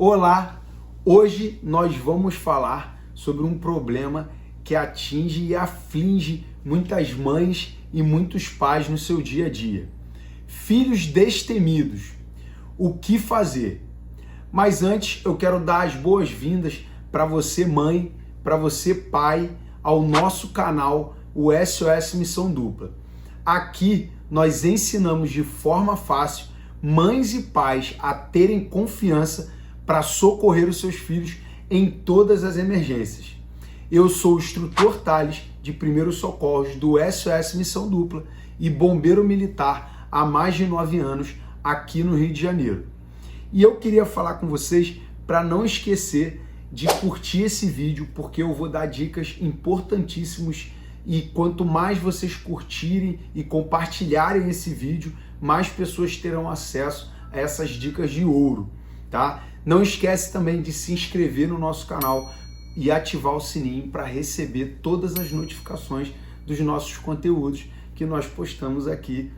Olá! Hoje nós vamos falar sobre um problema que atinge e aflige muitas mães e muitos pais no seu dia a dia. Filhos destemidos. O que fazer? Mas antes eu quero dar as boas-vindas para você mãe, para você pai, ao nosso canal, o SOS Missão Dupla. Aqui nós ensinamos de forma fácil mães e pais a terem confiança para socorrer os seus filhos em todas as emergências. Eu sou o instrutor Thales, de Primeiros Socorros do SOS Missão Dupla e bombeiro militar há mais de 9 anos aqui no Rio de Janeiro. E eu queria falar com vocês para não esquecer de curtir esse vídeo, porque eu vou dar dicas importantíssimas e quanto mais vocês curtirem e compartilharem esse vídeo, mais pessoas terão acesso a essas dicas de ouro, tá? Não esquece também de se inscrever no nosso canal e ativar o sininho para receber todas as notificações dos nossos conteúdos que nós postamos aqui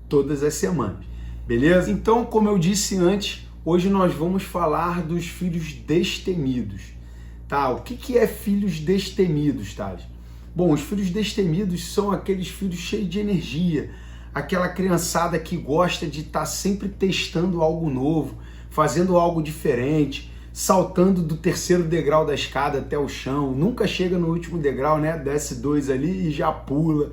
todas as semanas, beleza? Então, como eu disse antes, hoje nós vamos falar dos filhos destemidos, tá? O que é filhos destemidos, tá? Bom, os filhos destemidos são aqueles filhos cheios de energia, aquela criançada que gosta de estar sempre testando algo novo, fazendo algo diferente, saltando do terceiro degrau da escada até o chão, nunca chega no último degrau, né? Desce 2 ali e já pula.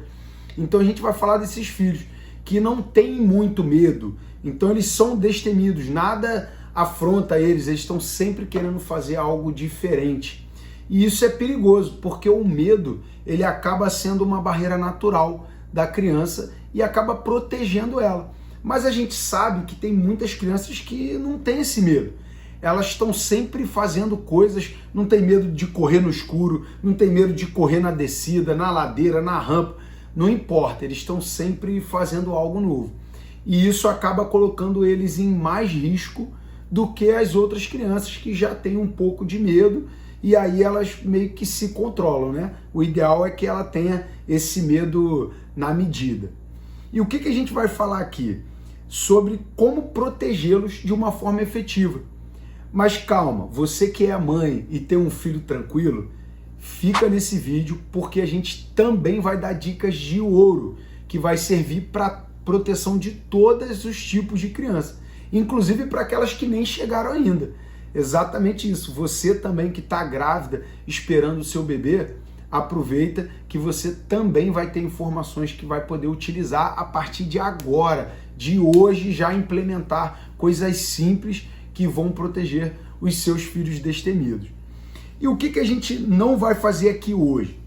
Então a gente vai falar desses filhos que não têm muito medo, então eles são destemidos, nada afronta eles, eles estão sempre querendo fazer algo diferente. E isso é perigoso, porque o medo ele acaba sendo uma barreira natural da criança e acaba protegendo ela. Mas a gente sabe que tem muitas crianças que não têm esse medo. Elas estão sempre fazendo coisas, não tem medo de correr no escuro, não tem medo de correr na descida, na ladeira, na rampa, não importa, eles estão sempre fazendo algo novo. E isso acaba colocando eles em mais risco do que as outras crianças que já têm um pouco de medo e aí elas meio que se controlam, né? O ideal é que ela tenha esse medo na medida. E o que a gente vai falar aqui? Sobre como protegê-los de uma forma efetiva. Mas calma, você que é mãe e tem um filho tranquilo, fica nesse vídeo porque a gente também vai dar dicas de ouro que vai servir para proteção de todos os tipos de criança, inclusive para aquelas que nem chegaram ainda. Exatamente isso. Você também que está grávida, esperando o seu bebê, aproveita que você também vai ter informações que vai poder utilizar a partir de agora, de hoje, já implementar coisas simples que vão proteger os seus filhos destemidos. E o que a gente não vai fazer aqui hoje?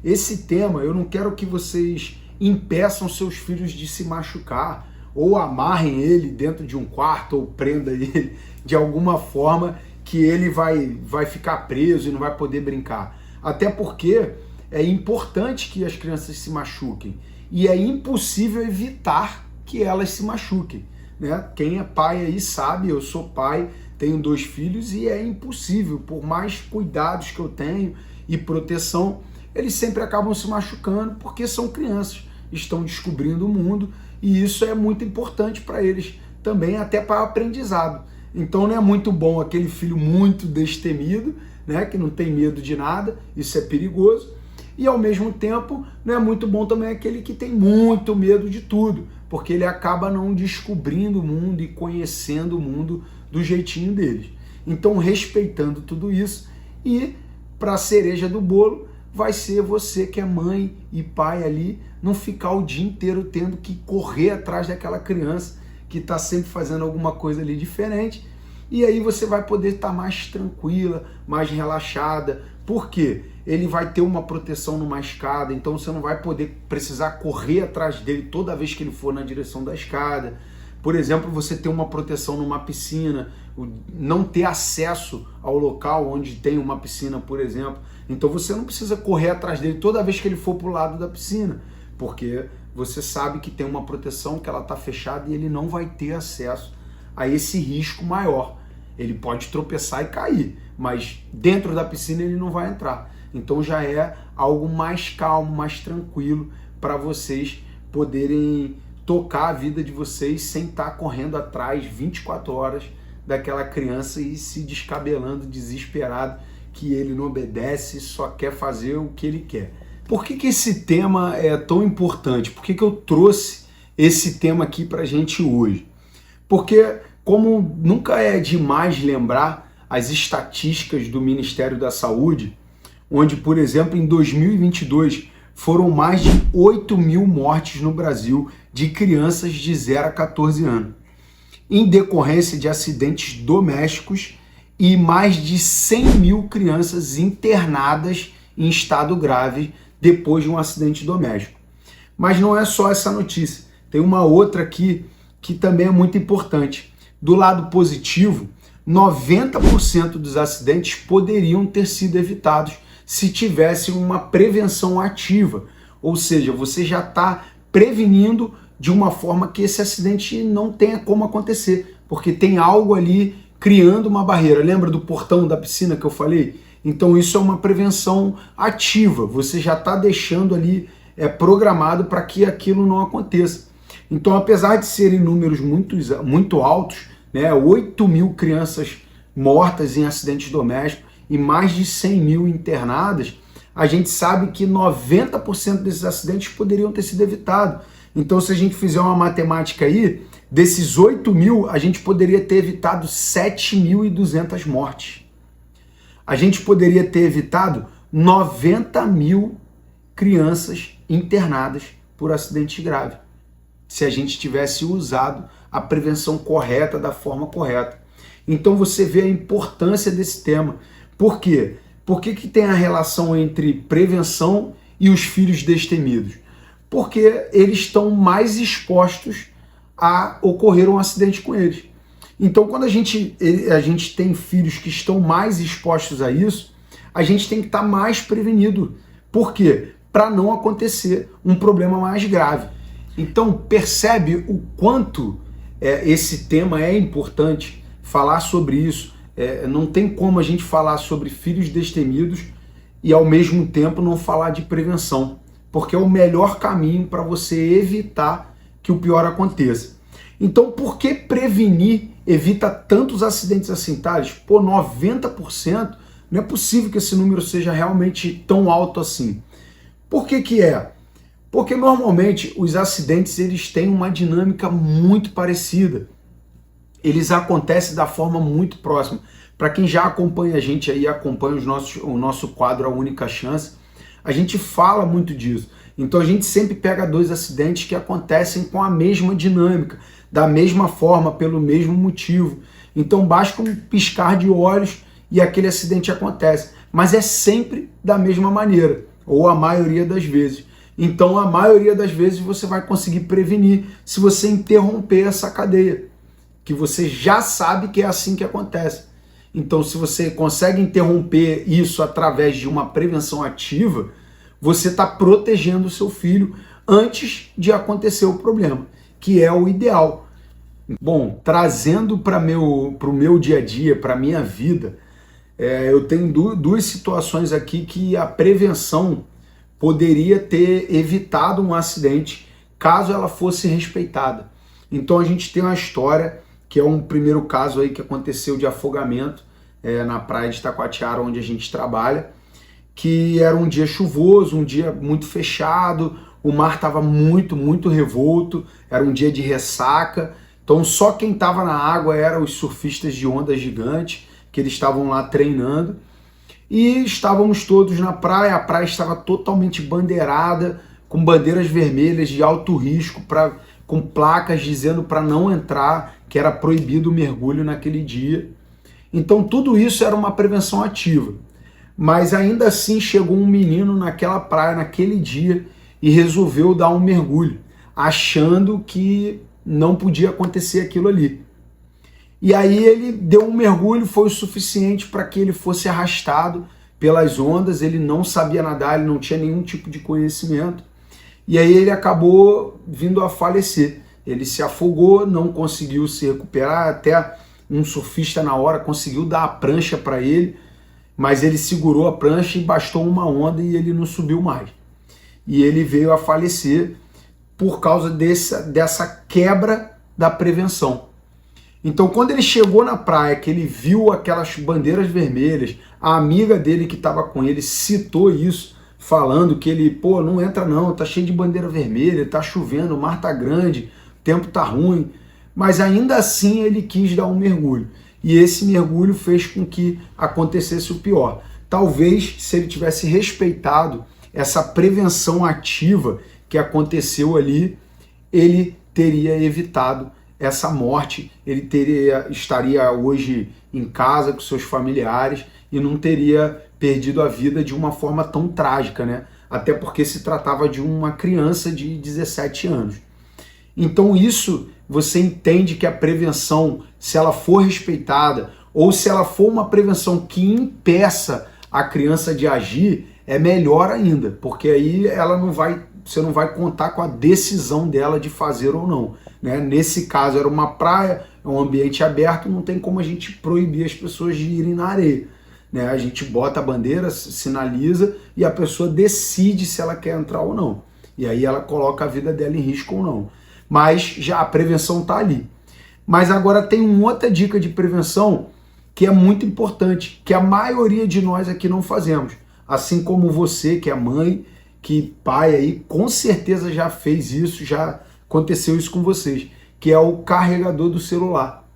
Esse tema, eu não quero que vocês impeçam seus filhos de se machucar, ou amarrem ele dentro de um quarto, ou prenda ele de alguma forma que ele vai ficar preso e não vai poder brincar. Até porque é importante que as crianças se machuquem e é impossível evitar que elas se machuquem, né? Quem é pai aí sabe, eu sou pai, tenho 2 filhos e é impossível, por mais cuidados que eu tenho e proteção, eles sempre acabam se machucando porque são crianças, estão descobrindo o mundo e isso é muito importante para eles também, até para aprendizado. Então não é muito bom aquele filho muito destemido, né, que não tem medo de nada, isso é perigoso. E ao mesmo tempo não é muito bom também aquele que tem muito medo de tudo, porque ele acaba não descobrindo o mundo e conhecendo o mundo do jeitinho deles. Então, respeitando tudo isso, e para a cereja do bolo, vai ser você que é mãe e pai ali, não ficar o dia inteiro tendo que correr atrás daquela criança que está sempre fazendo alguma coisa ali diferente, e aí você vai poder estar mais tranquila, mais relaxada. Por quê? Ele vai ter uma proteção numa escada, então você não vai poder precisar correr atrás dele toda vez que ele for na direção da escada. Por exemplo, você ter uma proteção numa piscina, não ter acesso ao local onde tem uma piscina, por exemplo. Então você não precisa correr atrás dele toda vez que ele for para o lado da piscina, porque você sabe que tem uma proteção, que ela está fechada e ele não vai ter acesso a esse risco maior. Ele pode tropeçar e cair, mas dentro da piscina ele não vai entrar. Então já é algo mais calmo, mais tranquilo para vocês poderem tocar a vida de vocês sem estar correndo atrás 24 horas daquela criança e se descabelando, desesperado, que ele não obedece, só quer fazer o que ele quer. Por que esse tema é tão importante? Por que eu trouxe esse tema aqui para a gente hoje? Porque, como nunca é demais lembrar as estatísticas do Ministério da Saúde, onde, por exemplo, em 2022 foram mais de 8 mil mortes no Brasil de crianças de 0 a 14 anos, em decorrência de acidentes domésticos, e mais de 100 mil crianças internadas em estado grave depois de um acidente doméstico. Mas não é só essa notícia, tem uma outra aqui que também é muito importante. Do lado positivo, 90% dos acidentes poderiam ter sido evitados se tivesse uma prevenção ativa, ou seja, você já está prevenindo de uma forma que esse acidente não tenha como acontecer, porque tem algo ali criando uma barreira. Lembra do portão da piscina que eu falei? Então isso é uma prevenção ativa, você já está deixando ali programado para que aquilo não aconteça. Então, apesar de serem números muito altos, né, 8 mil crianças mortas em acidentes domésticos e mais de 100 mil internadas, a gente sabe que 90% desses acidentes poderiam ter sido evitados. Então, se a gente fizer uma matemática aí, desses 8 mil, a gente poderia ter evitado 7.200 mortes. A gente poderia ter evitado 90 mil crianças internadas por acidente grave, se a gente tivesse usado a prevenção correta da forma correta. Então você vê a importância desse tema. Por quê? Por que tem a relação entre prevenção e os filhos destemidos? Porque eles estão mais expostos a ocorrer um acidente com eles. Então, quando a gente tem filhos que estão mais expostos a isso, a gente tem que estar mais prevenido. Por quê? Para não acontecer um problema mais grave. Então, percebe o quanto esse tema é importante, falar sobre isso. Não tem como a gente falar sobre filhos destemidos e, ao mesmo tempo, não falar de prevenção, porque é o melhor caminho para você evitar que o pior aconteça. Então, por que prevenir evita tantos acidentes assim, Thales? Pô, 90%? Não é possível que esse número seja realmente tão alto assim. Por que é? Porque normalmente os acidentes eles têm uma dinâmica muito parecida. Eles acontecem da forma muito próxima. Para quem já acompanha a gente aí, acompanha o nosso quadro A Única Chance, a gente fala muito disso. Então a gente sempre pega dois acidentes que acontecem com a mesma dinâmica, da mesma forma, pelo mesmo motivo. Então basta um piscar de olhos e aquele acidente acontece. Mas é sempre da mesma maneira, ou a maioria das vezes. Então a maioria das vezes você vai conseguir prevenir se você interromper essa cadeia, que você já sabe que é assim que acontece. Então se você consegue interromper isso através de uma prevenção ativa, você está protegendo o seu filho antes de acontecer o problema, que é o ideal. Bom, trazendo para o meu dia a dia, para a minha vida, eu tenho duas situações aqui que a prevenção poderia ter evitado um acidente caso ela fosse respeitada. Então a gente tem uma história, que é um primeiro caso aí que aconteceu de afogamento na praia de Taquatiara, onde a gente trabalha, que era um dia chuvoso, um dia muito fechado, o mar estava muito revolto, era um dia de ressaca, então só quem estava na água eram os surfistas de onda gigante, que eles estavam lá treinando, e estávamos todos na praia, a praia estava totalmente bandeirada, com bandeiras vermelhas de alto risco, com placas dizendo para não entrar, que era proibido o mergulho naquele dia. Então tudo isso era uma prevenção ativa. Mas ainda assim chegou um menino naquela praia, naquele dia, e resolveu dar um mergulho, achando que não podia acontecer aquilo ali. E aí ele deu um mergulho, foi o suficiente para que ele fosse arrastado pelas ondas, ele não sabia nadar, ele não tinha nenhum tipo de conhecimento, e aí ele acabou vindo a falecer. Ele se afogou, não conseguiu se recuperar, até um surfista na hora conseguiu dar a prancha para ele, mas ele segurou a prancha e bastou uma onda e ele não subiu mais. E ele veio a falecer por causa dessa quebra da prevenção. Então, quando ele chegou na praia, que ele viu aquelas bandeiras vermelhas, a amiga dele que estava com ele citou isso, falando que ele, pô, não entra não, tá cheio de bandeira vermelha, tá chovendo, o mar tá grande, o tempo tá ruim. Mas ainda assim ele quis dar um mergulho. E esse mergulho fez com que acontecesse o pior. Talvez, se ele tivesse respeitado essa prevenção ativa que aconteceu ali, ele teria evitado essa morte, ele estaria hoje em casa com seus familiares e não teria perdido a vida de uma forma tão trágica, né? Até porque se tratava de uma criança de 17 anos. Então isso, você entende que a prevenção, se ela for respeitada, ou se ela for uma prevenção que impeça a criança de agir, é melhor ainda, porque aí você não vai contar com a decisão dela de fazer ou não, né? Nesse caso era uma praia, é um ambiente aberto, não tem como a gente proibir as pessoas de irem na areia, né? A gente bota a bandeira, sinaliza e a pessoa decide se ela quer entrar ou não. E aí ela coloca a vida dela em risco ou não. Mas já a prevenção está ali. Mas agora tem uma outra dica de prevenção que é muito importante, que a maioria de nós aqui não fazemos. Assim como você, que é mãe, que pai aí, com certeza já fez isso, já aconteceu isso com vocês, que é o carregador do celular.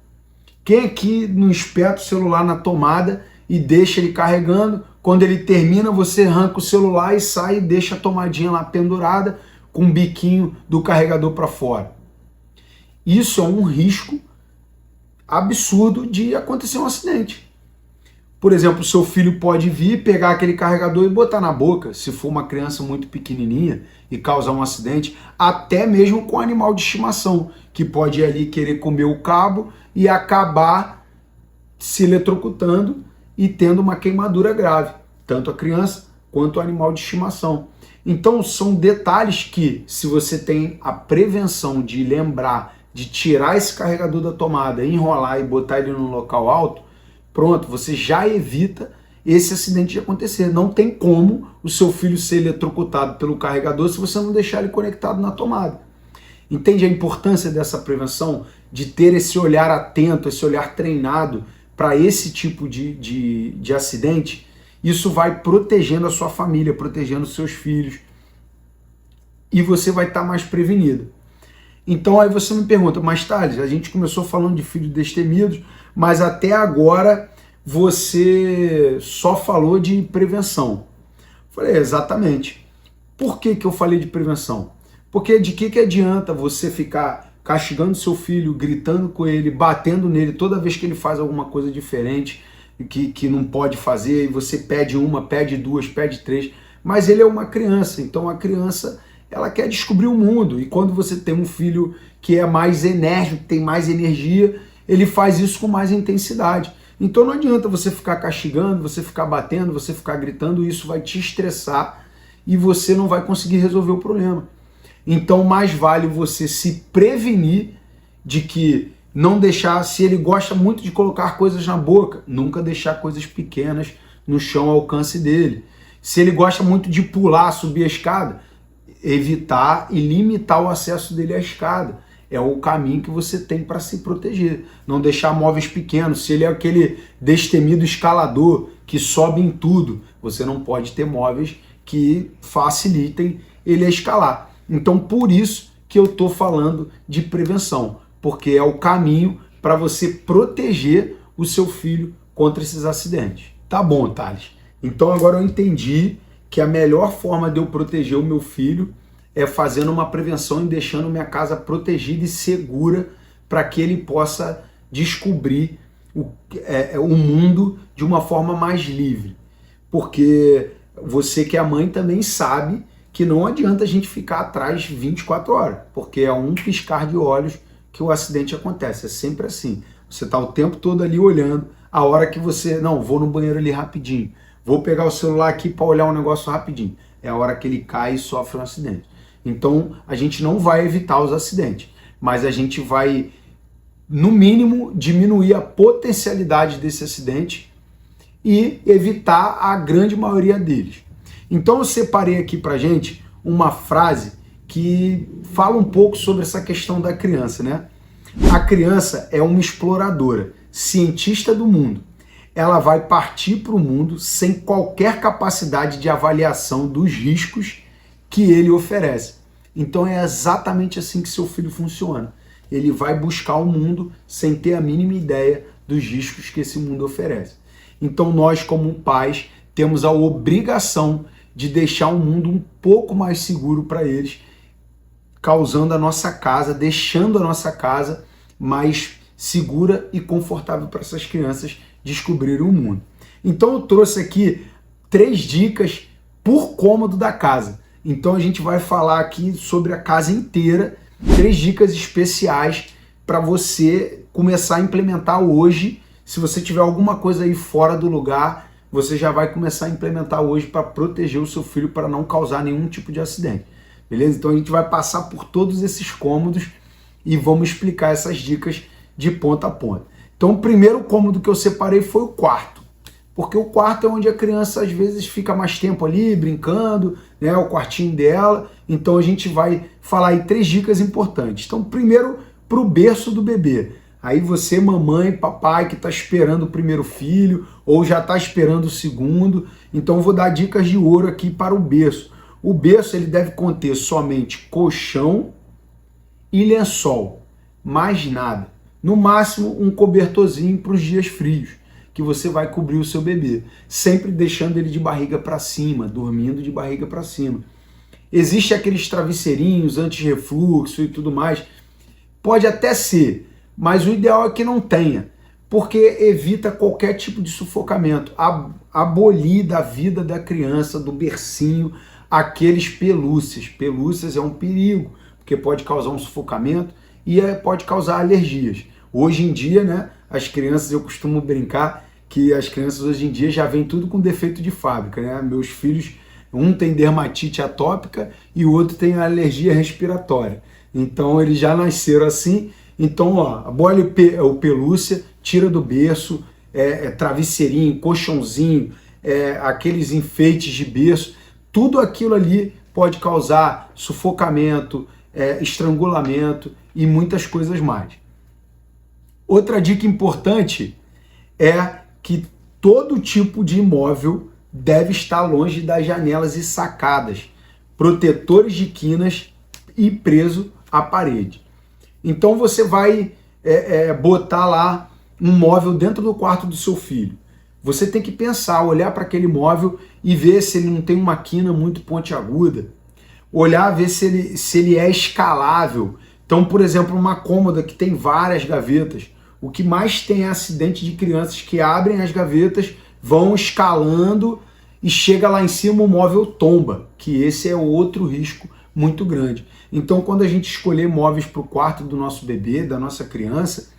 Quem aqui não espeta o celular na tomada e deixa ele carregando, quando ele termina você arranca o celular e sai e deixa a tomadinha lá pendurada com o biquinho do carregador para fora. Isso é um risco absurdo de acontecer um acidente. Por exemplo, seu filho pode vir, pegar aquele carregador e botar na boca, se for uma criança muito pequenininha, e causar um acidente, até mesmo com animal de estimação, que pode ir ali querer comer o cabo e acabar se eletrocutando e tendo uma queimadura grave, tanto a criança quanto o animal de estimação. Então são detalhes que, se você tem a prevenção de lembrar de tirar esse carregador da tomada, enrolar e botar ele num local alto, pronto, você já evita esse acidente de acontecer. Não tem como o seu filho ser eletrocutado pelo carregador se você não deixar ele conectado na tomada. Entende a importância dessa prevenção? De ter esse olhar atento, esse olhar treinado para esse tipo de acidente? Isso vai protegendo a sua família, protegendo os seus filhos. E você vai estar mais prevenido. Então aí você me pergunta, mas Thales, a gente começou falando de filhos destemidos, mas até agora você só falou de prevenção. Falei, exatamente. Por que eu falei de prevenção? Porque de que adianta você ficar castigando seu filho, gritando com ele, batendo nele toda vez que ele faz alguma coisa diferente, que não pode fazer, e você pede uma, pede duas, pede três, mas ele é uma criança, então a criança ela quer descobrir o mundo, e quando você tem um filho que é mais enérgico, tem mais energia, ele faz isso com mais intensidade. Então não adianta você ficar castigando, você ficar batendo, você ficar gritando, isso vai te estressar e você não vai conseguir resolver o problema. Então mais vale você se prevenir de que não deixar, se ele gosta muito de colocar coisas na boca, nunca deixar coisas pequenas no chão ao alcance dele. Se ele gosta muito de pular, subir a escada, evitar e limitar o acesso dele à escada. É o caminho que você tem para se proteger. Não deixar móveis pequenos. Se ele é aquele destemido escalador que sobe em tudo, você não pode ter móveis que facilitem ele a escalar. Então, por isso que eu estou falando de prevenção, porque é o caminho para você proteger o seu filho contra esses acidentes. Tá bom, Thales. Então agora eu entendi que a melhor forma de eu proteger o meu filho é fazendo uma prevenção e deixando minha casa protegida e segura para que ele possa descobrir o mundo de uma forma mais livre. Porque você que é mãe também sabe que não adianta a gente ficar atrás 24 horas, porque é um piscar de olhos que o acidente acontece, é sempre assim. Você está o tempo todo ali olhando, a hora que você, não, vou no banheiro ali rapidinho, vou pegar o celular aqui para olhar um negócio rapidinho. É a hora que ele cai e sofre um acidente. Então, a gente não vai evitar os acidentes, mas a gente vai, no mínimo, diminuir a potencialidade desse acidente e evitar a grande maioria deles. Então, eu separei aqui pra gente uma frase que fala um pouco sobre essa questão da criança, né? A criança é uma exploradora, cientista do mundo. Ela vai partir para o mundo sem qualquer capacidade de avaliação dos riscos que ele oferece. Então é exatamente assim que seu filho funciona. Ele vai buscar o mundo sem ter a mínima ideia dos riscos que esse mundo oferece. Então nós, como pais, temos a obrigação de deixar o mundo um pouco mais seguro para eles, causando a nossa casa, deixando a nossa casa mais segura e confortável para essas crianças descobrirem o mundo. Então eu trouxe aqui 3 dicas por cômodo da casa. Então a gente vai falar aqui sobre a casa inteira, 3 dicas especiais para você começar a implementar hoje. Se você tiver alguma coisa aí fora do lugar, você já vai começar a implementar hoje para proteger o seu filho, para não causar nenhum tipo de acidente. Beleza? Então a gente vai passar por todos esses cômodos e vamos explicar essas dicas de ponta a ponta. Então o primeiro cômodo que eu separei foi o quarto, porque o quarto é onde a criança às vezes fica mais tempo ali brincando, né, o quartinho dela. Então a gente vai falar aí 3 dicas importantes. Então primeiro, para o berço do bebê. Aí você, mamãe, papai, que está esperando o primeiro filho ou já está esperando o segundo, então eu vou dar dicas de ouro aqui para o berço. O berço ele deve conter somente colchão e lençol, mais nada. No máximo um cobertorzinho para os dias frios, que você vai cobrir o seu bebê, sempre deixando ele de barriga para cima, dormindo de barriga para cima. Existe aqueles travesseirinhos anti-refluxo e tudo mais, pode até ser, mas o ideal é que não tenha, porque evita qualquer tipo de sufocamento, abolir da vida da criança, do bercinho, aqueles pelúcias. Pelúcias é um perigo, porque pode causar um sufocamento e pode causar alergias. Hoje em dia, né, as crianças, eu costumo brincar que as crianças hoje em dia já vêm tudo com defeito de fábrica, né? Meus filhos, um tem dermatite atópica e o outro tem alergia respiratória. Então eles já nasceram assim. Então, ó, abole o pelúcia, tira do berço, travesseirinho, colchãozinho, aqueles enfeites de berço, tudo aquilo ali pode causar sufocamento, estrangulamento e muitas coisas mais. Outra dica importante é que todo tipo de imóvel deve estar longe das janelas e sacadas, protetores de quinas e preso à parede. Então você vai botar lá um móvel dentro do quarto do seu filho. Você tem que pensar, olhar para aquele móvel e ver se ele não tem uma quina muito pontiaguda. Olhar, ver se ele é escalável. Então, por exemplo, uma cômoda que tem várias gavetas. O que mais tem é acidente de crianças que abrem as gavetas, vão escalando e chega lá em cima o móvel tomba, que esse é outro risco muito grande. Então, quando a gente escolher móveis para o quarto do nosso bebê, da nossa criança,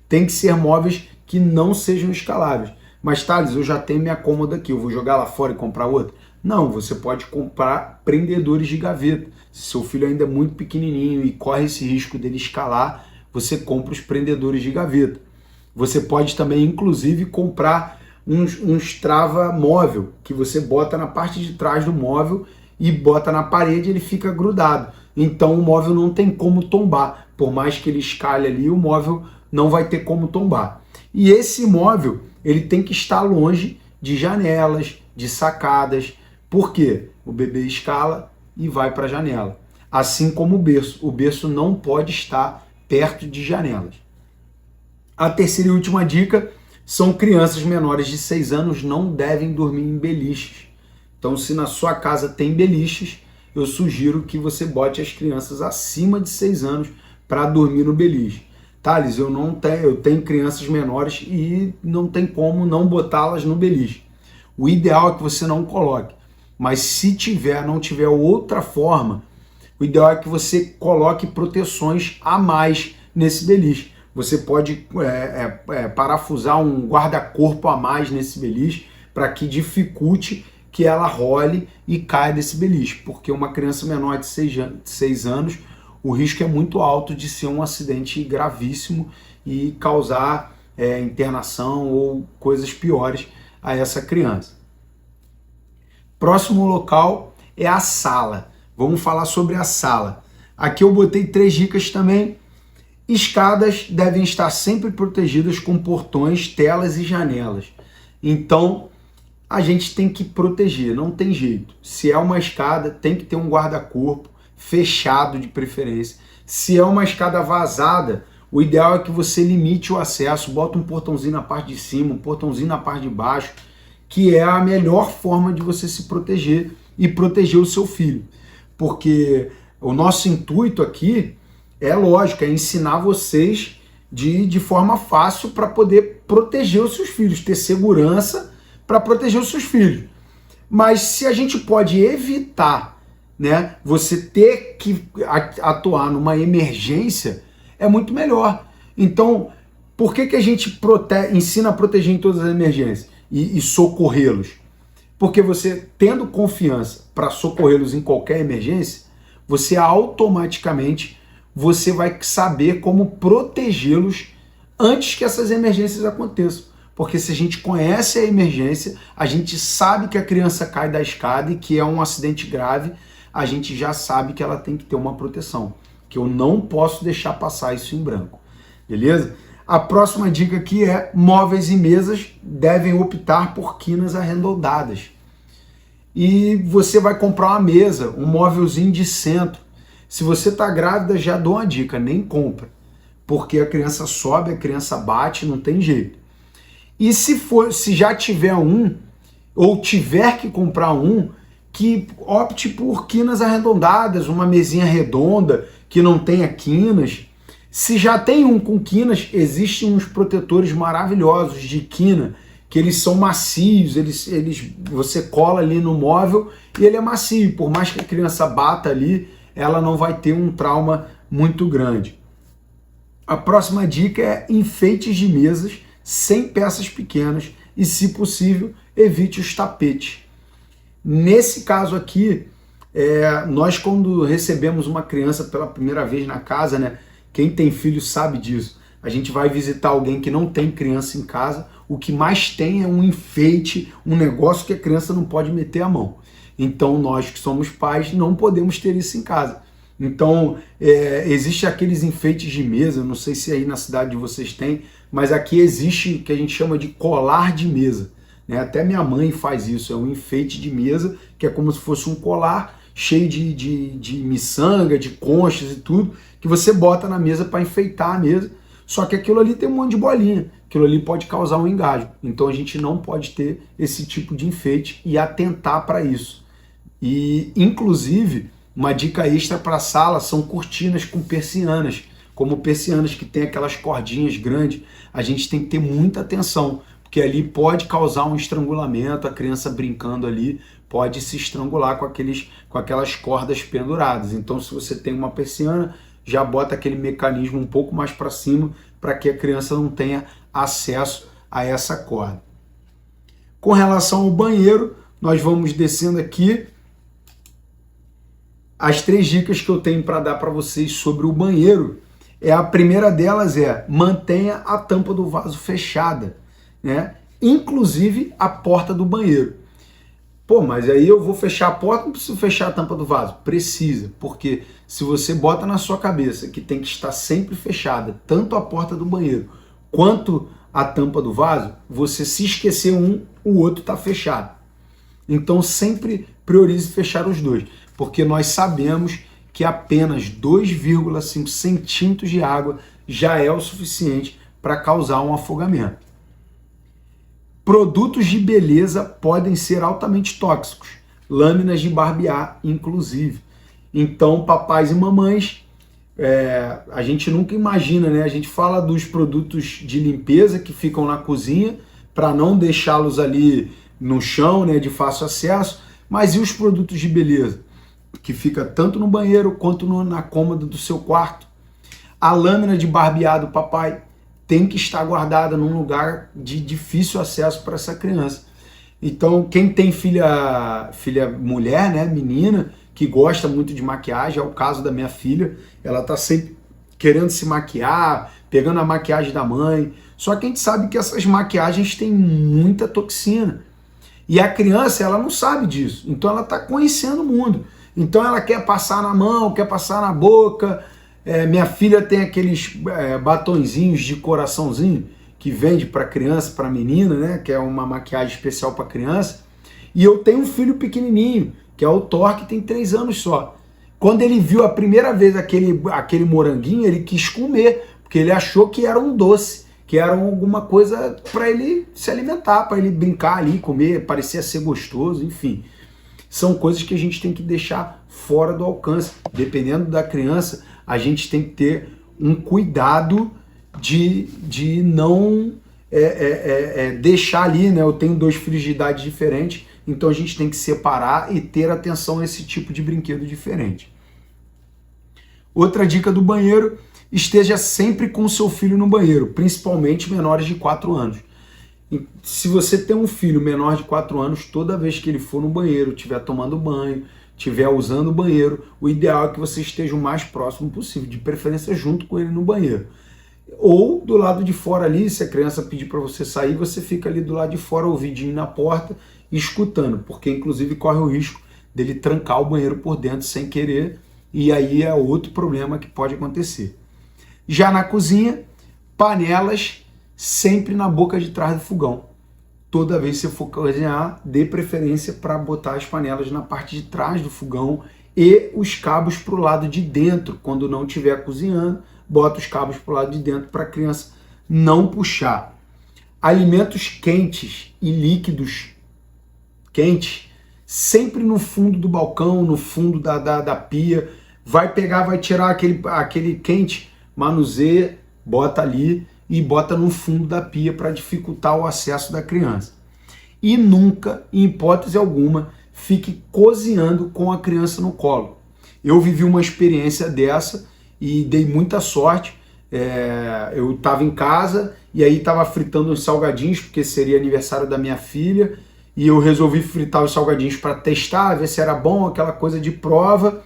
tem que ser móveis que não sejam escaláveis. Mas, Thales, eu já tenho minha cômoda aqui, eu vou jogar lá fora e comprar outra? Não, você pode comprar prendedores de gaveta. Se seu filho ainda é muito pequenininho e corre esse risco dele escalar, você compra os prendedores de gaveta. Você pode também, inclusive, comprar uns trava-móvel, que você bota na parte de trás do móvel e bota na parede, ele fica grudado. Então o móvel não tem como tombar. Por mais que ele escale ali, o móvel não vai ter como tombar. E esse móvel, ele tem que estar longe de janelas, de sacadas. Por quê? O bebê escala e vai para a janela. Assim como o berço. O berço não pode estar perto de janelas. A terceira e última dica são crianças menores de 6 anos não devem dormir em beliches. Então, se na sua casa tem beliches, eu sugiro que você bote as crianças acima de 6 anos para dormir no beliche. Thales, eu tenho crianças menores e não tem como não botá-las no beliche. O ideal é que você não coloque. Mas se não tiver outra forma, o ideal é que você coloque proteções a mais nesse beliche. Você pode parafusar um guarda-corpo a mais nesse beliche para que dificulte que ela role e caia desse beliche, porque uma criança menor de 6 anos, o risco é muito alto de ser um acidente gravíssimo e causar internação ou coisas piores a essa criança. Próximo local é a sala. Vamos falar sobre a sala. Aqui eu botei 3 dicas também. Escadas devem estar sempre protegidas com portões, telas e janelas. Então, a gente tem que proteger, não tem jeito. Se é uma escada, tem que ter um guarda-corpo, fechado de preferência. Se é uma escada vazada, o ideal é que você limite o acesso, bota um portãozinho na parte de cima, um portãozinho na parte de baixo, que é a melhor forma de você se proteger e proteger o seu filho. Porque o nosso intuito aqui é lógico, é ensinar vocês de forma fácil para poder proteger os seus filhos, ter segurança para proteger os seus filhos. Mas se a gente pode evitar, né, você ter que atuar numa emergência, é muito melhor. Então, por que a gente ensina a proteger em todas as emergências e socorrê-los? Porque você, tendo confiança para socorrê-los em qualquer emergência, você automaticamente vai saber como protegê-los antes que essas emergências aconteçam. Porque se a gente conhece a emergência, a gente sabe que a criança cai da escada e que é um acidente grave, a gente já sabe que ela tem que ter uma proteção, que eu não posso deixar passar isso em branco, beleza? A próxima dica aqui é: móveis e mesas devem optar por quinas arredondadas. E você vai comprar uma mesa, um móvelzinho de centro. Se você está grávida, já dou uma dica, nem compra, porque a criança sobe, a criança bate, não tem jeito. E se já tiver um, ou tiver que comprar um, que opte por quinas arredondadas, uma mesinha redonda que não tenha quinas. Se já tem um com quinas, existem uns protetores maravilhosos de quina, que eles são macios, você cola ali no móvel e ele é macio. Por mais que a criança bata ali, ela não vai ter um trauma muito grande. A próxima dica é enfeites de mesas sem peças pequenas e, se possível, evite os tapetes. Nesse caso aqui, nós quando recebemos uma criança pela primeira vez na casa, né, quem tem filho sabe disso, a gente vai visitar alguém que não tem criança em casa, o que mais tem é um enfeite, um negócio que a criança não pode meter a mão. Então nós que somos pais não podemos ter isso em casa. Então existe aqueles enfeites de mesa, não sei se aí na cidade de vocês tem, mas aqui existe o que a gente chama de colar de mesa. Né? Até minha mãe faz isso, é um enfeite de mesa, que é como se fosse um colar cheio de miçanga, de conchas e tudo, que você bota na mesa para enfeitar a mesa. Só que aquilo ali tem um monte de bolinha, aquilo ali pode causar um engasgo. Então a gente não pode ter esse tipo de enfeite e atentar para isso. E, inclusive, uma dica extra para a sala são cortinas com persianas, como persianas que tem aquelas cordinhas grandes. A gente tem que ter muita atenção, porque ali pode causar um estrangulamento, a criança brincando ali pode se estrangular com aquelas cordas penduradas. Então, se você tem uma persiana, já bota aquele mecanismo um pouco mais para cima para que a criança não tenha acesso a essa corda. Com relação ao banheiro, nós vamos descendo aqui. As 3 dicas que eu tenho para dar para vocês sobre o banheiro, a primeira delas é: mantenha a tampa do vaso fechada, né? Inclusive a porta do banheiro. Pô, mas aí eu vou fechar a porta, não preciso fechar a tampa do vaso? Precisa, porque se você bota na sua cabeça que tem que estar sempre fechada, tanto a porta do banheiro quanto a tampa do vaso, você se esquecer o outro está fechado. Então sempre priorize fechar os dois, porque nós sabemos que apenas 2,5 centímetros de água já é o suficiente para causar um afogamento. Produtos de beleza podem ser altamente tóxicos, lâminas de barbear inclusive. Então, papais e mamães, a gente nunca imagina, né? A gente fala dos produtos de limpeza que ficam na cozinha para não deixá-los ali no chão, né, de fácil acesso, mas e os produtos de beleza? Que fica tanto no banheiro quanto na cômoda do seu quarto. A lâmina de barbear do papai tem que estar guardada num lugar de difícil acesso para essa criança. Então, quem tem filha mulher, né, menina, que gosta muito de maquiagem, é o caso da minha filha, ela está sempre querendo se maquiar, pegando a maquiagem da mãe, só que a gente sabe que essas maquiagens têm muita toxina. E a criança, ela não sabe disso, então ela está conhecendo o mundo. Então ela quer passar na mão, quer passar na boca, Minha filha tem aqueles batonzinhos de coraçãozinho que vende para criança, para menina, né? Que é uma maquiagem especial para criança. E eu tenho um filho pequenininho, que é o Thor, que tem 3 anos só. Quando ele viu a primeira vez aquele moranguinho, ele quis comer, porque ele achou que era um doce, que era alguma coisa para ele se alimentar, para ele brincar ali, comer, parecia ser gostoso, enfim. São coisas que a gente tem que deixar fora do alcance. Dependendo da criança, a gente tem que ter um cuidado de não deixar ali, né? Eu tenho 2 filhos de idade diferentes, então a gente tem que separar e ter atenção a esse tipo de brinquedo diferente. Outra dica do banheiro: esteja sempre com o seu filho no banheiro, principalmente menores de 4 anos. Se você tem um filho menor de 4 anos, toda vez que ele for no banheiro, estiver tomando banho, estiver usando o banheiro, o ideal é que você esteja o mais próximo possível, de preferência junto com ele no banheiro. Ou do lado de fora ali, se a criança pedir para você sair, você fica ali do lado de fora, ouvidinho na porta, escutando, porque inclusive corre o risco dele trancar o banheiro por dentro sem querer, e aí é outro problema que pode acontecer. Já na cozinha, panelas sempre na boca de trás do fogão. Toda vez que você for cozinhar, dê preferência para botar as panelas na parte de trás do fogão e os cabos para o lado de dentro. Quando não estiver cozinhando, bota os cabos para o lado de dentro para a criança não puxar. Alimentos quentes e líquidos quentes, sempre no fundo do balcão, no fundo da pia. Vai pegar, vai tirar aquele quente, manuseia, bota ali e bota no fundo da pia para dificultar o acesso da criança. E nunca, em hipótese alguma, fique cozinhando com a criança no colo. Eu vivi uma experiência dessa e dei muita sorte. Eu estava em casa e aí estava fritando uns salgadinhos, porque seria aniversário da minha filha, e eu resolvi fritar os salgadinhos para testar, ver se era bom, aquela coisa de prova.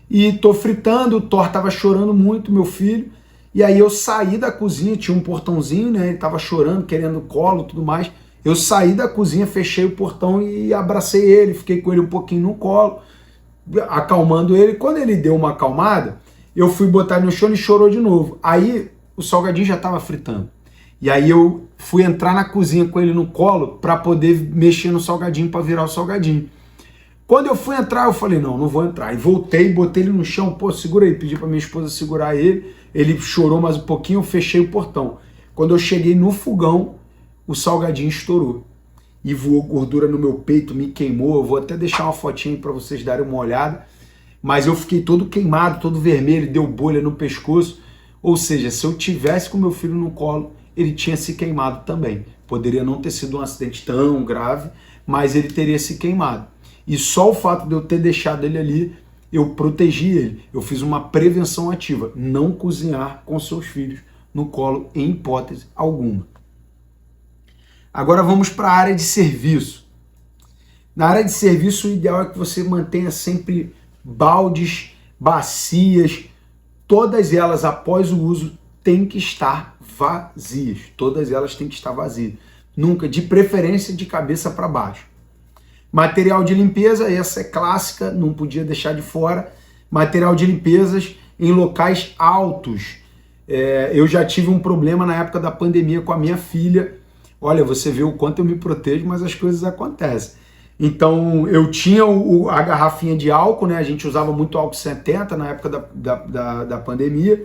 E tô fritando, o Thor tava chorando muito, meu filho. E aí eu saí da cozinha, tinha um portãozinho, né? Ele tava chorando, querendo colo e tudo mais. Eu saí da cozinha, fechei o portão e abracei ele, fiquei com ele um pouquinho no colo, acalmando ele. Quando ele deu uma acalmada, eu fui botar ele no chão e chorou de novo. Aí o salgadinho já tava fritando. E aí eu fui entrar na cozinha com ele no colo para poder mexer no salgadinho, para virar o salgadinho. Quando eu fui entrar, eu falei, não vou entrar. E voltei, botei ele no chão, pô, segura aí. Pedi pra minha esposa segurar ele. Ele chorou mais um pouquinho, eu fechei o portão. Quando eu cheguei no fogão, o salgadinho estourou. E voou gordura no meu peito, me queimou. Eu vou até deixar uma fotinha para vocês darem uma olhada. Mas eu fiquei todo queimado, todo vermelho, deu bolha no pescoço. Ou seja, se eu tivesse com meu filho no colo, ele tinha se queimado também. Poderia não ter sido um acidente tão grave, mas ele teria se queimado. E só o fato de eu ter deixado ele ali, eu protegi ele. Eu fiz uma prevenção ativa. Não cozinhar com seus filhos no colo em hipótese alguma. Agora vamos para a área de serviço. Na área de serviço, o ideal é que você mantenha sempre baldes, bacias, todas elas após o uso têm que estar vazias. Todas elas têm que estar vazias. Nunca, de preferência, de cabeça para baixo. Material de limpeza, essa é clássica, não podia deixar de fora. Material de limpezas em locais altos. Eu já tive um problema na época da pandemia com a minha filha. Olha, você vê o quanto eu me protejo, mas as coisas acontecem. Então, eu tinha a garrafinha de álcool, né? A gente usava muito álcool 70 na época da pandemia.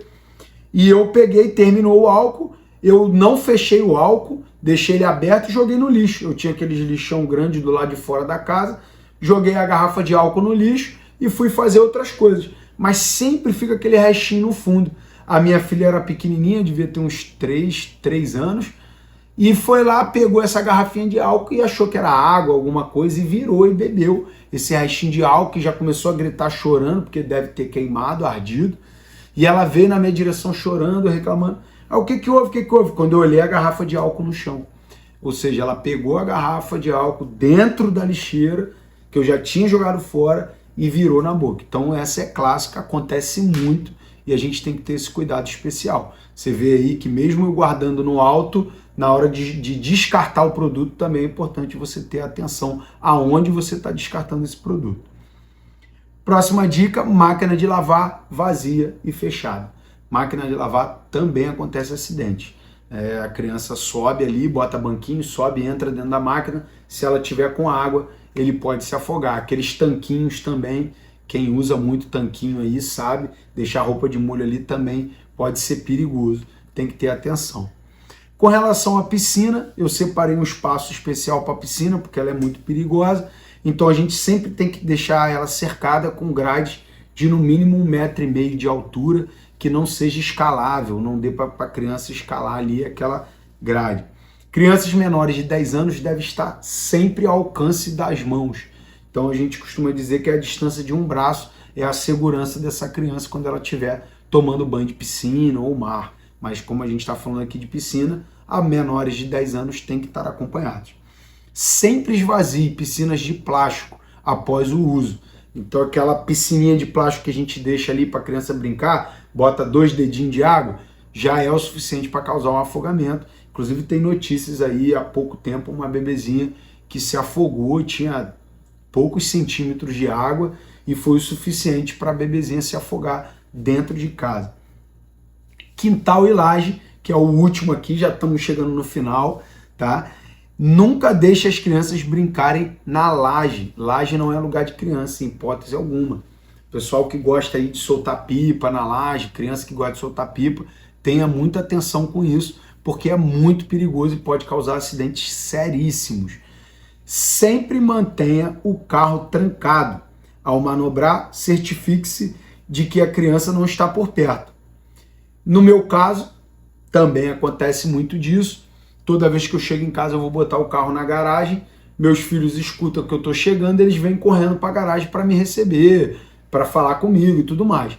E eu peguei, terminou o álcool, eu não fechei o álcool, deixei ele aberto e joguei no lixo. Eu tinha aqueles lixão grande do lado de fora da casa, joguei a garrafa de álcool no lixo e fui fazer outras coisas. Mas sempre fica aquele restinho no fundo. A minha filha era pequenininha, devia ter uns 3 anos, e foi lá, pegou essa garrafinha de álcool e achou que era água, alguma coisa, e virou e bebeu esse restinho de álcool, e já começou a gritar chorando, porque deve ter queimado, ardido. E ela veio na minha direção chorando, reclamando. O que houve? O que houve? Quando eu olhei a garrafa de álcool no chão. Ou seja, ela pegou a garrafa de álcool dentro da lixeira, que eu já tinha jogado fora, e virou na boca. Então essa é clássica, acontece muito, e a gente tem que ter esse cuidado especial. Você vê aí que mesmo eu guardando no alto, na hora de descartar o produto, também é importante você ter atenção aonde você está descartando esse produto. Próxima dica, máquina de lavar vazia e fechada. Máquina de lavar também acontece acidente. A criança sobe ali, bota banquinho, sobe, entra dentro da máquina. Se ela tiver com água, ele pode se afogar. Aqueles tanquinhos também, quem usa muito tanquinho aí sabe, deixar a roupa de molho ali também pode ser perigoso. Tem que ter atenção. Com relação à piscina, eu separei um espaço especial para a piscina, porque ela é muito perigosa. Então a gente sempre tem que deixar ela cercada com grades de no mínimo 1,5 m de altura, que não seja escalável, não dê para a criança escalar ali aquela grade. Crianças menores de 10 anos devem estar sempre ao alcance das mãos. Então a gente costuma dizer que a distância de um braço é a segurança dessa criança quando ela estiver tomando banho de piscina ou mar. Mas como a gente está falando aqui de piscina, a menores de 10 anos tem que estar acompanhados. Sempre esvazie piscinas de plástico após o uso. Então aquela piscininha de plástico que a gente deixa ali para a criança brincar, bota 2 dedinhos de água, já é o suficiente para causar um afogamento. Inclusive tem notícias aí há pouco tempo, uma bebezinha que se afogou, tinha poucos centímetros de água e foi o suficiente para a bebezinha se afogar dentro de casa. Quintal e laje, que é o último aqui, já estamos chegando no final, tá? Nunca deixe as crianças brincarem na laje. Laje não é lugar de criança, em hipótese alguma. Pessoal que gosta aí de soltar pipa na laje, criança que gosta de soltar pipa, tenha muita atenção com isso, porque é muito perigoso e pode causar acidentes seríssimos. Sempre mantenha o carro trancado. Ao manobrar, certifique-se de que a criança não está por perto. No meu caso, também acontece muito disso. Toda vez que eu chego em casa, eu vou botar o carro na garagem, meus filhos escutam que eu estou chegando, eles vêm correndo para a garagem para me receber, para falar comigo e tudo mais.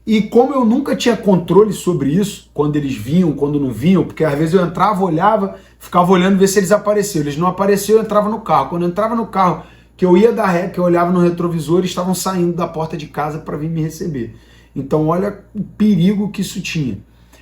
E como eu nunca tinha controle sobre isso, quando eles vinham, quando não vinham, porque às vezes eu entrava, olhava, ficava olhando ver se eles apareciam. Eles não apareciam, eu entrava no carro. Quando eu entrava no carro, que eu ia dar ré, que eu olhava no retrovisor, eles estavam saindo da porta de casa para vir me receber. Então olha o perigo que isso tinha.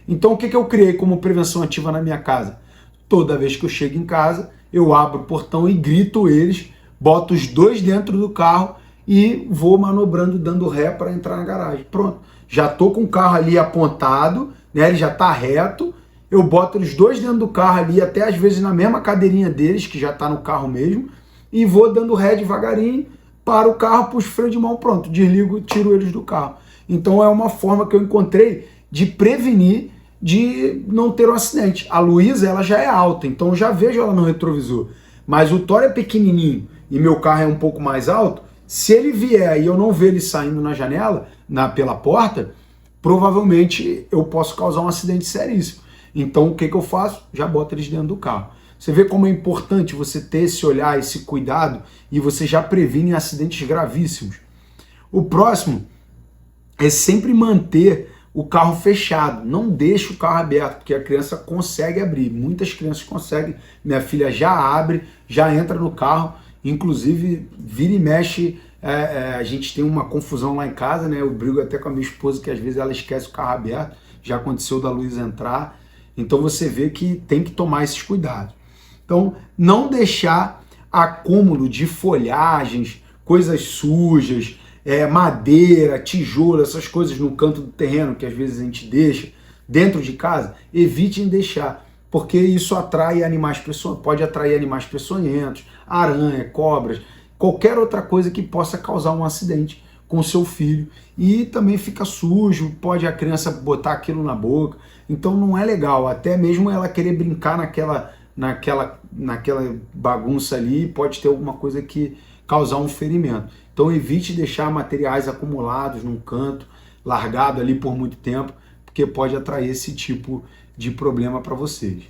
Então o que eu criei como prevenção ativa na minha casa? Toda vez que eu chego em casa, eu abro o portão e grito eles, boto os 2 dentro do carro e vou manobrando, dando ré para entrar na garagem. Pronto, já estou com o carro ali apontado, né? Ele já está reto, eu boto os 2 dentro do carro ali, até às vezes na mesma cadeirinha deles, que já está no carro mesmo, e vou dando ré devagarinho, para o carro, puxo o freio de mão, pronto, desligo, tiro eles do carro. Então é uma forma que eu encontrei de prevenir de não ter um acidente. A Luísa, ela já é alta, então eu já vejo ela no retrovisor. Mas o Thor é pequenininho e meu carro é um pouco mais alto, se ele vier e eu não ver ele saindo na janela, pela porta, provavelmente eu posso causar um acidente seríssimo. Então o que eu faço? Já boto eles dentro do carro. Você vê como é importante você ter esse olhar, esse cuidado, e você já previne acidentes gravíssimos. O próximo é sempre manter o carro fechado, não deixe o carro aberto, porque a criança consegue abrir, muitas crianças conseguem, minha filha já abre, já entra no carro, inclusive vira e mexe, a gente tem uma confusão lá em casa, né? Eu brigo até com a minha esposa que às vezes ela esquece o carro aberto, já aconteceu da Luísa entrar, então você vê que tem que tomar esses cuidados. Então, não deixar acúmulo de folhagens, coisas sujas, madeira, tijolo, essas coisas no canto do terreno que às vezes a gente deixa dentro de casa, evitem deixar, porque isso atrai animais peçonhentos, pode atrair animais peçonhentos, aranha, cobras, qualquer outra coisa que possa causar um acidente com seu filho, e também fica sujo, pode a criança botar aquilo na boca, então não é legal, até mesmo ela querer brincar naquela bagunça ali, pode ter alguma coisa que causar um ferimento. Então evite deixar materiais acumulados num canto, largado ali por muito tempo, porque pode atrair esse tipo de problema para vocês.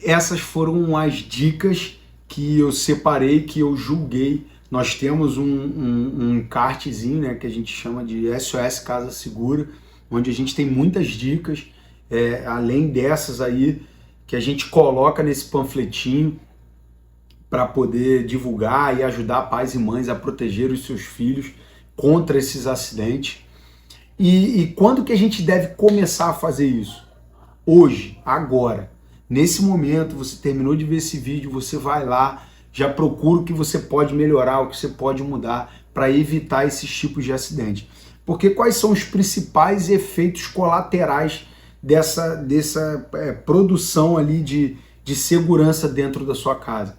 Essas foram as dicas que eu separei, que eu julguei. Nós temos um cartzinho, né, que a gente chama de SOS Casa Segura, onde a gente tem muitas dicas, além dessas aí, que a gente coloca nesse panfletinho para poder divulgar e ajudar pais e mães a proteger os seus filhos contra esses acidentes. E quando que a gente deve começar a fazer isso? Hoje, agora. Nesse momento, você terminou de ver esse vídeo, você vai lá, já procura o que você pode melhorar, o que você pode mudar, para evitar esses tipos de acidente. Porque quais são os principais efeitos colaterais dessa produção ali de segurança dentro da sua casa?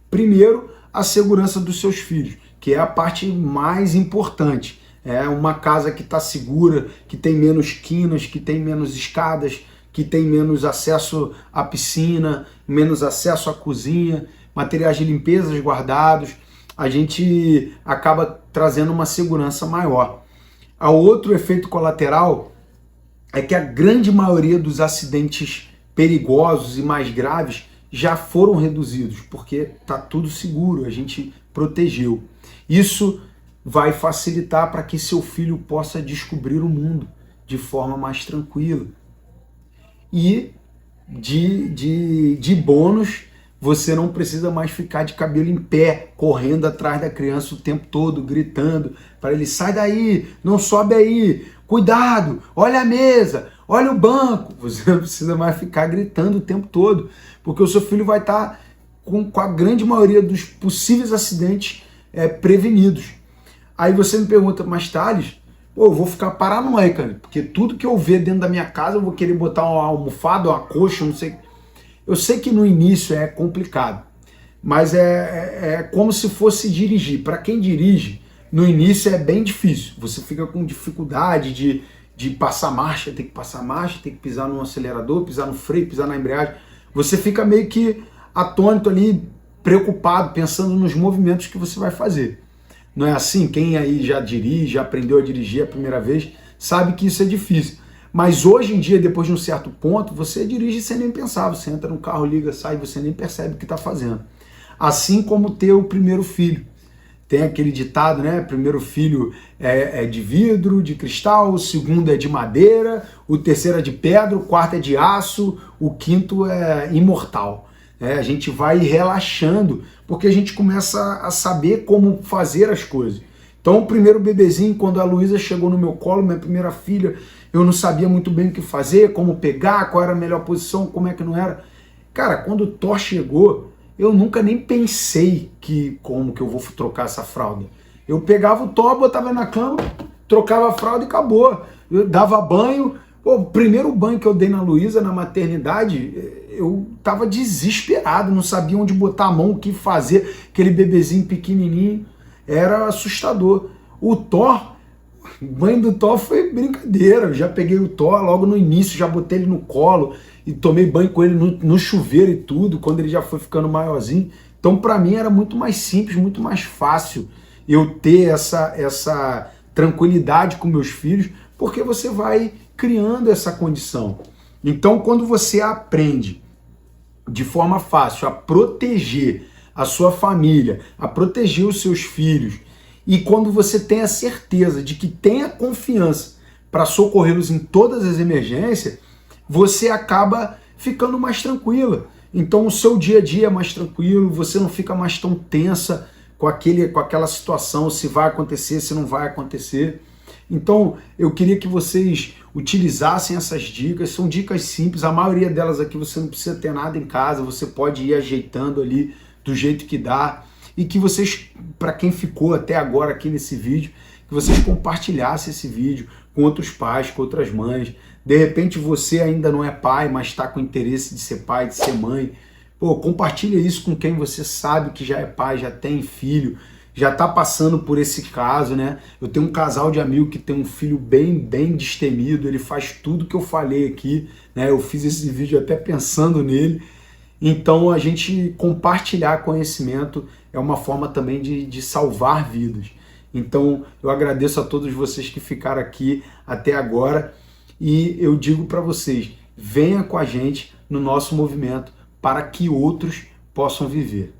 Primeiro, a segurança dos seus filhos, que é a parte mais importante. É uma casa que está segura, que tem menos quinas, que tem menos escadas, que tem menos acesso à piscina, menos acesso à cozinha, materiais de limpeza guardados, a gente acaba trazendo uma segurança maior. O outro efeito colateral é que a grande maioria dos acidentes perigosos e mais graves já foram reduzidos, porque está tudo seguro, a gente protegeu. Isso vai facilitar para que seu filho possa descobrir o mundo de forma mais tranquila. E de bônus, você não precisa mais ficar de cabelo em pé, correndo atrás da criança o tempo todo, gritando para ele: sai daí, não sobe aí, cuidado, olha a mesa, olha o banco. Você não precisa mais ficar gritando o tempo todo, porque o seu filho vai estar com a grande maioria dos possíveis acidentes prevenidos. Aí você me pergunta: mas Thales, eu vou ficar paranoico, cara, porque tudo que eu ver dentro da minha casa eu vou querer botar uma almofada, uma coxa, não sei. Eu sei que no início é complicado, mas é como se fosse dirigir. Para quem dirige, no início é bem difícil. Você fica com dificuldade de passar marcha, tem que passar marcha, tem que pisar no acelerador, pisar no freio, pisar na embreagem. Você fica meio que atônito ali, preocupado, pensando nos movimentos que você vai fazer. Não é assim? Quem aí já dirige, já aprendeu a dirigir a primeira vez, sabe que isso é difícil. Mas hoje em dia, depois de um certo ponto, você dirige sem nem pensar. Você entra no carro, liga, sai, você nem percebe o que está fazendo. Assim como ter o primeiro filho. Tem aquele ditado, né? Primeiro filho é de vidro, de cristal, o segundo é de madeira, o terceiro é de pedra, o quarto é de aço, o quinto é imortal. A gente vai relaxando, porque a gente começa a saber como fazer as coisas. Então, o primeiro bebezinho, quando a Luísa chegou no meu colo, minha primeira filha, eu não sabia muito bem o que fazer, como pegar, qual era a melhor posição, como é que não era. Cara, quando o Thor chegou, eu nunca nem pensei como que eu vou trocar essa fralda. Eu pegava o Thor, botava na cama, trocava a fralda e acabou. Eu dava banho. O primeiro banho que eu dei na Luísa, na maternidade, eu tava desesperado, não sabia onde botar a mão, o que fazer, aquele bebezinho pequenininho, era assustador. O banho do Thor foi brincadeira, eu já peguei o Thor logo no início, já botei ele no colo e tomei banho com ele no chuveiro e tudo, quando ele já foi ficando maiorzinho. Então para mim era muito mais simples, muito mais fácil eu ter essa tranquilidade com meus filhos, porque você vai criando essa condição. Então quando você aprende de forma fácil a proteger a sua família, a proteger os seus filhos, e quando você tem a certeza de que tem a confiança para socorrê-los em todas as emergências, você acaba ficando mais tranquila. Então o seu dia a dia é mais tranquilo, você não fica mais tão tensa com aquela situação, se vai acontecer, se não vai acontecer. Então eu queria que vocês utilizassem essas dicas, são dicas simples, a maioria delas aqui você não precisa ter nada em casa, você pode ir ajeitando ali do jeito que dá, e que vocês, para quem ficou até agora aqui nesse vídeo, que vocês compartilhassem esse vídeo com outros pais, com outras mães. De repente você ainda não é pai, mas está com interesse de ser pai, de ser mãe. Compartilha isso com quem você sabe que já é pai, já tem filho, já está passando por esse caso, né? Eu tenho um casal de amigo que tem um filho bem destemido, ele faz tudo que eu falei aqui, né? Eu fiz esse vídeo até pensando nele. Então a gente compartilhar conhecimento é uma forma também de salvar vidas. Então eu agradeço a todos vocês que ficaram aqui até agora e eu digo para vocês, venha com a gente no nosso movimento para que outros possam viver.